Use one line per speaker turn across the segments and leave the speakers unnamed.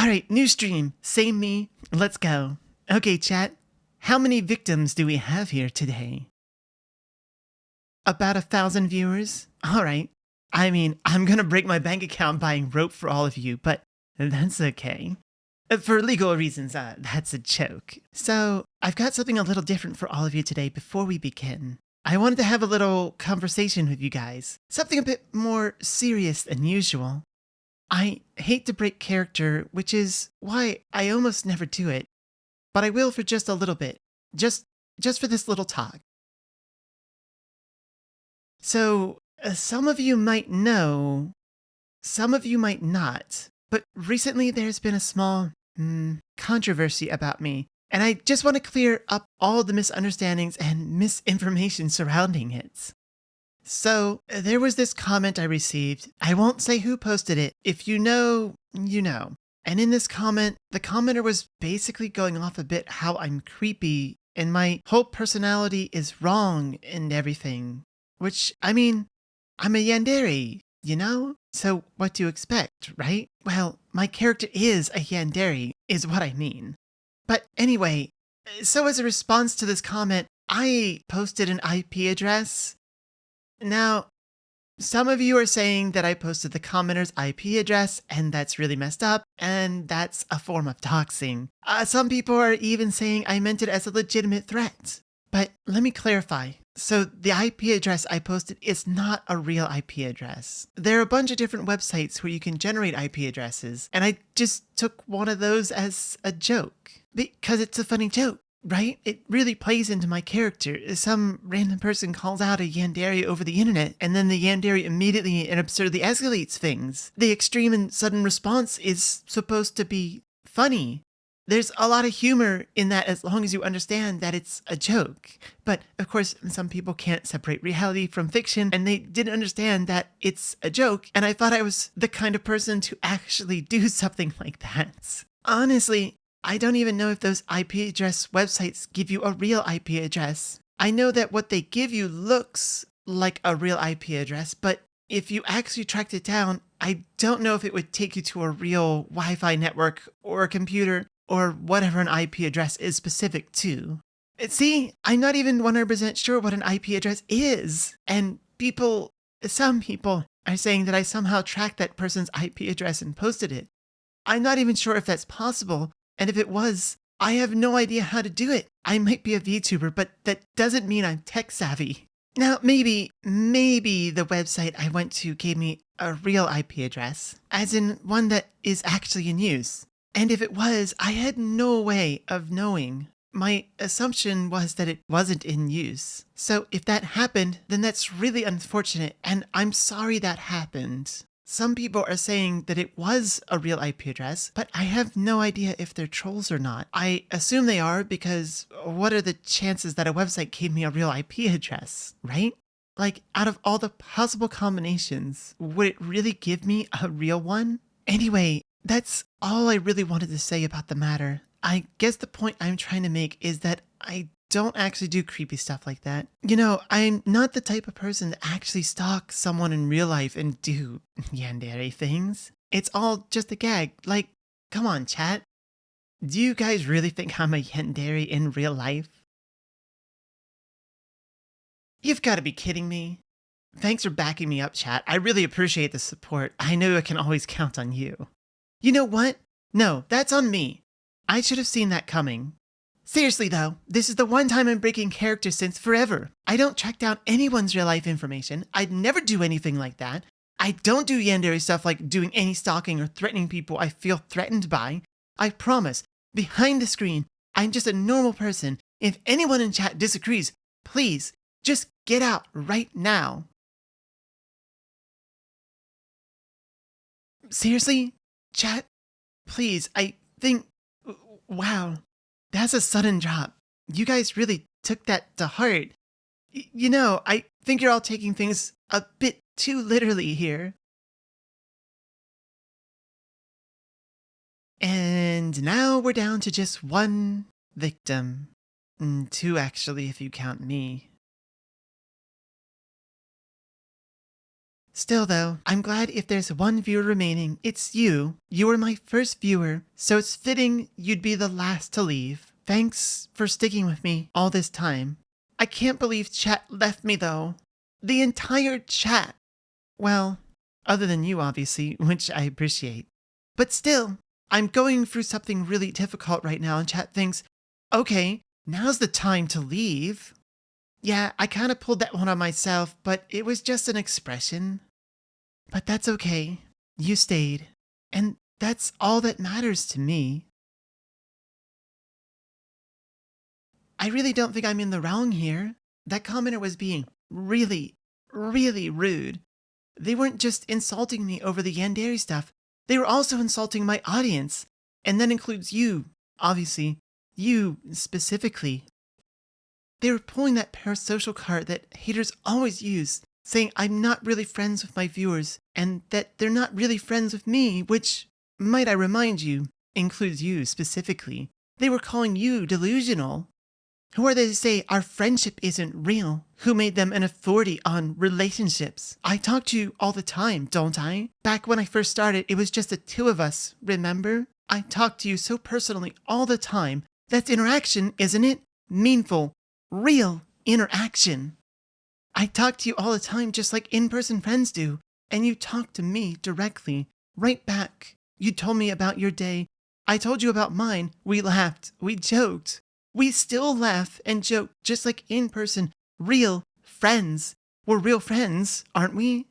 Alright, new stream. Same me. Let's go. Okay, chat. How many victims do we have here today? About 1,000 viewers? Alright. I mean, I'm gonna break my bank account buying rope for all of you, but that's okay. For legal reasons, that's a joke. So, I've got something a little different for all of you today before we begin. I wanted to have a little conversation with you guys. Something a bit more serious than usual. I hate to break character, which is why I almost never do it, but I will for just a little bit. Just for this little talk. So, some of you might know, some of you might not, but recently there's been a small, controversy about me, and I just want to clear up all the misunderstandings and misinformation surrounding it. So, there was this comment I received. I won't say who posted it. If you know, you know. And in this comment, the commenter was basically going off a bit how I'm creepy and my whole personality is wrong and everything. Which, I mean, I'm a Yandere, you know? So what do you expect, right? Well, my character is a Yandere, is what I mean. But anyway, so as a response to this comment, I posted an IP address. Now, some of you are saying that I posted the commenter's IP address, and that's really messed up, and that's a form of doxing. Some people are even saying I meant it as a legitimate threat. But let me clarify. So the IP address I posted is not a real IP address. There are a bunch of different websites where you can generate IP addresses, and I just took one of those as a joke. Because it's a funny joke. Right? It really plays into my character. Some random person calls out a Yandere over the internet, and then the Yandere immediately and absurdly escalates things. The extreme and sudden response is supposed to be funny. There's a lot of humor in that as long as you understand that it's a joke. But, of course, some people can't separate reality from fiction, and they didn't understand that it's a joke, and I thought I was the kind of person to actually do something like that. Honestly, I don't even know if those IP address websites give you a real IP address. I know that what they give you looks like a real IP address, but if you actually tracked it down, I don't know if it would take you to a real Wi-Fi network or a computer or whatever an IP address is specific to. See, I'm not even 100% sure what an IP address is. And some people are saying that I somehow tracked that person's IP address and posted it. I'm not even sure if that's possible. And if it was, I have no idea how to do it. I might be a VTuber, but that doesn't mean I'm tech savvy. Now, maybe the website I went to gave me a real IP address, as in one that is actually in use. And if it was, I had no way of knowing. My assumption was that it wasn't in use. So if that happened, then that's really unfortunate, and I'm sorry that happened. Some people are saying that it was a real IP address, but I have no idea if they're trolls or not. I assume they are because what are the chances that a website gave me a real IP address, right? Like, out of all the possible combinations, would it really give me a real one? Anyway, that's all I really wanted to say about the matter. I guess the point I'm trying to make is that I don't actually do creepy stuff like that. You know, I'm not the type of person to actually stalk someone in real life and do Yandere things. It's all just a gag. Like, come on, chat. Do you guys really think I'm a Yandere in real life? You've got to be kidding me. Thanks for backing me up, chat. I really appreciate the support. I know I can always count on you. You know what? No, that's on me. I should have seen that coming. Seriously though, this is the one time I'm breaking character since forever. I don't track down anyone's real life information. I'd never do anything like that. I don't do Yandere stuff like doing any stalking or threatening people I feel threatened by. I promise, behind the screen, I'm just a normal person. If anyone in chat disagrees, please, just get out right now. Seriously? Chat? Please, I think... Wow. That's a sudden drop. You guys really took that to heart. You know, I think you're all taking things a bit too literally here. And now we're down to just one victim. Two actually, if you count me. Still though, I'm glad if there's one viewer remaining, it's you. You were my first viewer, so it's fitting you'd be the last to leave. Thanks for sticking with me all this time. I can't believe chat left me though. The entire chat. Well, other than you obviously, which I appreciate. But still, I'm going through something really difficult right now and chat thinks, okay, now's the time to leave. Yeah, I kind of pulled that one on myself, but it was just an expression. But that's okay. You stayed. And that's all that matters to me. I really don't think I'm in the wrong here. That commenter was being really, really rude. They weren't just insulting me over the Yandere stuff. They were also insulting my audience. And that includes you, obviously. You, specifically. They were pulling that parasocial card that haters always use, saying I'm not really friends with my viewers, and that they're not really friends with me, which, might I remind you, includes you specifically. They were calling you delusional. Who are they to say our friendship isn't real? Who made them an authority on relationships? I talk to you all the time, don't I? Back when I first started, it was just the two of us, remember? I talk to you so personally all the time. That's interaction, isn't it? Meaningful, real interaction. I talk to you all the time just like in-person friends do, and you talk to me directly, right back. You told me about your day. I told you about mine. We laughed. We joked. We still laugh and joke just like in-person, real friends. We're real friends, aren't we?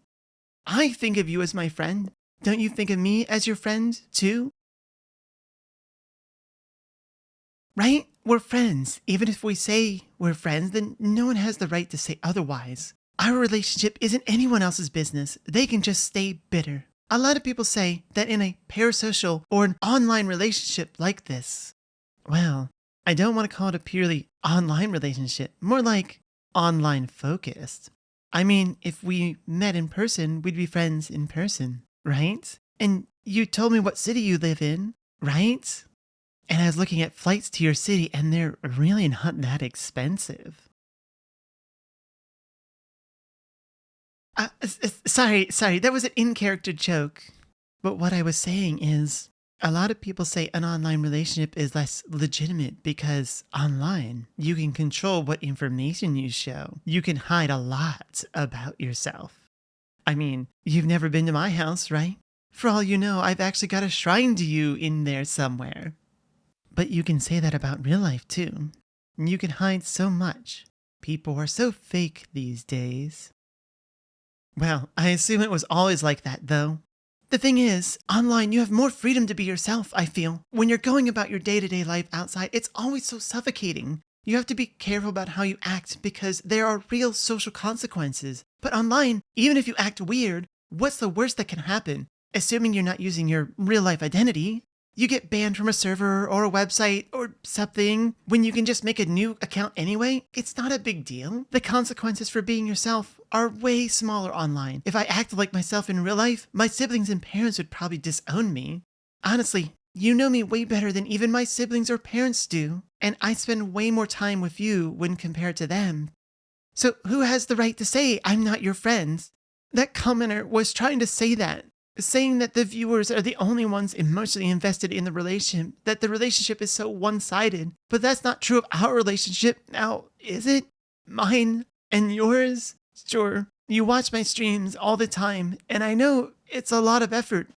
I think of you as my friend. Don't you think of me as your friend, too? Right? We're friends. Even if we say we're friends, then no one has the right to say otherwise. Our relationship isn't anyone else's business. They can just stay bitter. A lot of people say that in a parasocial or an online relationship like this, well, I don't want to call it a purely online relationship, more like online focused. I mean, if we met in person, we'd be friends in person, right? And you told me what city you live in, right? And I was looking at flights to your city, and they're really not that expensive. Sorry, that was an in-character joke. But what I was saying is, a lot of people say an online relationship is less legitimate because online, you can control what information you show. You can hide a lot about yourself. I mean, you've never been to my house, right? For all you know, I've actually got a shrine to you in there somewhere. But you can say that about real life too. You can hide so much. People are so fake these days. Well, I assume it was always like that though. The thing is, online you have more freedom to be yourself, I feel. When you're going about your day-to-day life outside, it's always so suffocating. You have to be careful about how you act because there are real social consequences. But online, even if you act weird, what's the worst that can happen? Assuming you're not using your real-life identity. You get banned from a server or a website or something when you can just make a new account anyway. It's not a big deal. The consequences for being yourself are way smaller online. If I acted like myself in real life, my siblings and parents would probably disown me. Honestly, you know me way better than even my siblings or parents do, and I spend way more time with you when compared to them. So who has the right to say I'm not your friend? That commenter was trying to say that. Saying that the viewers are the only ones emotionally invested in the relationship, that the relationship is so one-sided. But that's not true of our relationship. Now, is it? Mine and yours? Sure, you watch my streams all the time, and I know it's a lot of effort,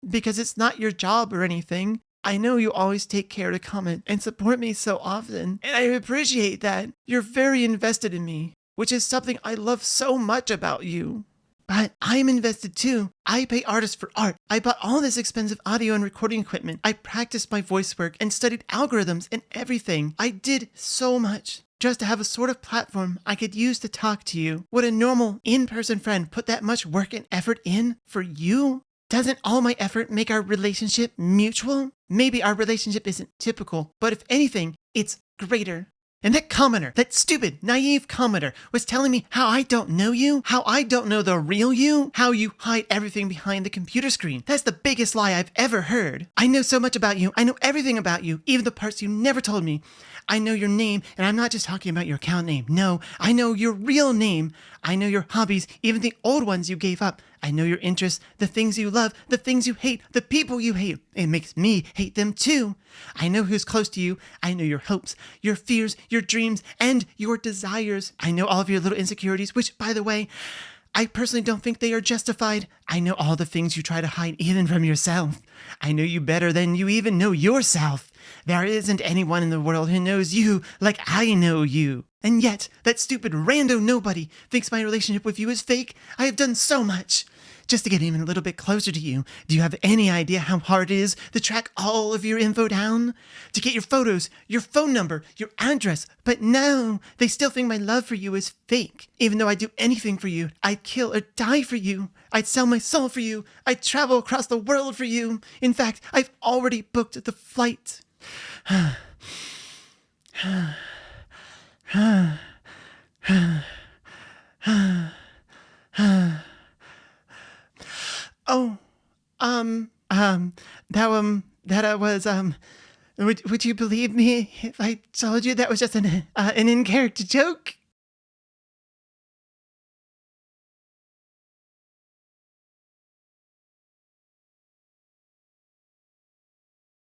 because it's not your job or anything. I know you always take care to comment and support me so often, and I appreciate that. You're very invested in me, which is something I love so much about you. But I'm invested too. I pay artists for art. I bought all this expensive audio and recording equipment. I practiced my voice work and studied algorithms and everything. I did so much just to have a sort of platform I could use to talk to you. Would a normal in-person friend put that much work and effort in for you? Doesn't all my effort make our relationship mutual? Maybe our relationship isn't typical, but if anything, it's greater. And that commenter, that stupid, naive commenter, was telling me how I don't know you, how I don't know the real you, how you hide everything behind the computer screen. That's the biggest lie I've ever heard. I know so much about you. I know everything about you, even the parts you never told me. I know your name, and I'm not just talking about your account name. No, I know your real name. I know your hobbies, even the old ones you gave up. I know your interests, the things you love, the things you hate, the people you hate. It makes me hate them too. I know who's close to you. I know your hopes, your fears, your dreams, and your desires. I know all of your little insecurities, which, by the way, I personally don't think they are justified. I know all the things you try to hide even from yourself. I know you better than you even know yourself. There isn't anyone in the world who knows you like I know you. And yet, that stupid rando nobody thinks my relationship with you is fake. I have done so much just to get even a little bit closer to you. Do you have any idea how hard it is to track all of your info down? To get your photos, your phone number, your address. But no, they still think my love for you is fake. Even though I'd do anything for you, I'd kill or die for you. I'd sell my soul for you. I'd travel across the world for you. In fact, I've already booked the flight. Oh, would you believe me if I told you that was just an in-character joke?